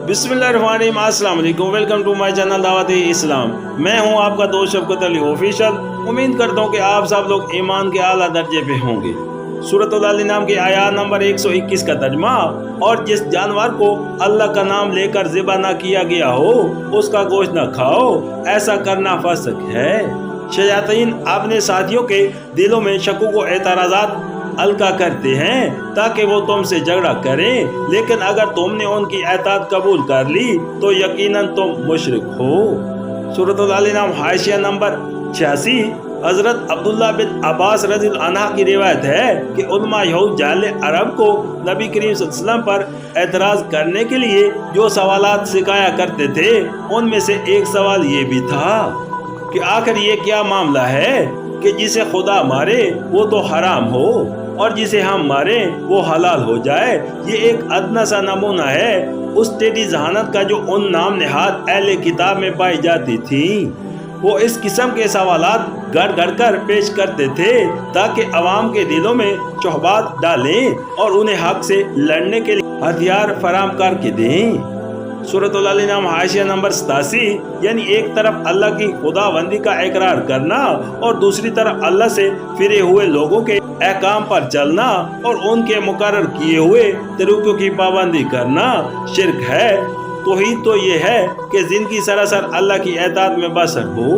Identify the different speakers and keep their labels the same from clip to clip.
Speaker 1: बिस्मिल्लाहिर्रहमानिर्रहीम, अस्सलाम वालेकुम। वेलकम टू माय चैनल दावत इस्लाम। मैं हूं आपका दोस्त शफकत अली ऑफिशियल। उम्मीद करता हूं कि आप सब लोग ईमान के आला दर्जे पे होंगे। सूरत अल नाम की आयत नंबर 121 का तर्जुमा। और जिस जानवर को अल्लाह का नाम लेकर ज़िबा ना किया गया हो उसका गोश्त न खाओ, ऐसा करना फस्क है। शयातीन अपने साथियों के दिलों में शकों को एतराज़ात हल्का करते हैं ताकि वो तुमसे झगड़ा करें, लेकिन अगर तुमने उनकी एताअत कबूल कर ली तो यकीनन तुम मुशरिक हो। सूरत अल-नाम हाशिया नंबर 86। हजरत अब्दुल्ला बिन अब्बास रज़ियल्लाहु अन्हु की रिवायत है कि उलमा यहूद जाहिल अरब को नबी करीम सल्लल्लाहु अलैहि वसल्लम पर एतराज़ करने के लिए जो सवालात सिखाया करते थे, उनमें से एक सवाल ये भी था कि आखिर ये क्या मामला है कि जिसे खुदा मारे वो तो हराम हो और जिसे हम मारे वो हलाल हो जाए। ये एक अदना सा नमूना है उस टेढ़ी जहानत का जो उन नाम नेहाद अहले किताब में पाई जाती थी। वो इस किस्म के सवालात गढ़ गढ़ कर पेश करते थे ताकि अवाम के दिलों में चौहबात डालें और उन्हें हक से लड़ने के लिए हथियार फराम करके दें। सूरत अल-नाम हाशिया नंबर 87। यानी एक तरफ अल्लाह की खुदाबंदी का इकरार करना और दूसरी तरफ अल्लाह से फिरे हुए लोगों के अहकाम पर चलना और उनके मुकर्रर किए हुए तरीकों की पाबंदी करना शिर्क है। तौहीद तो ये है कि जिंदगी सरासर अल्लाह की एताअत में बसर हो।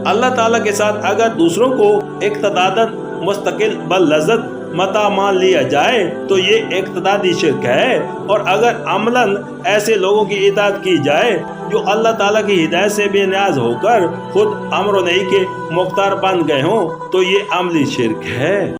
Speaker 1: अल्लाह ताला के साथ अगर दूसरों को इक़्तिदादन मुस्तकिल बल लज़्ज़त मता मान लिया जाए तो ये इक़्तिदादी शिर्क है। और अगर अमलन ऐसे लोगों की इताअत की जाए जो अल्लाह ताला की हिदायत से बेनियाज होकर खुद अम्र नहीं के मुख्तार बन गए हों तो ये अमली शिर्क है।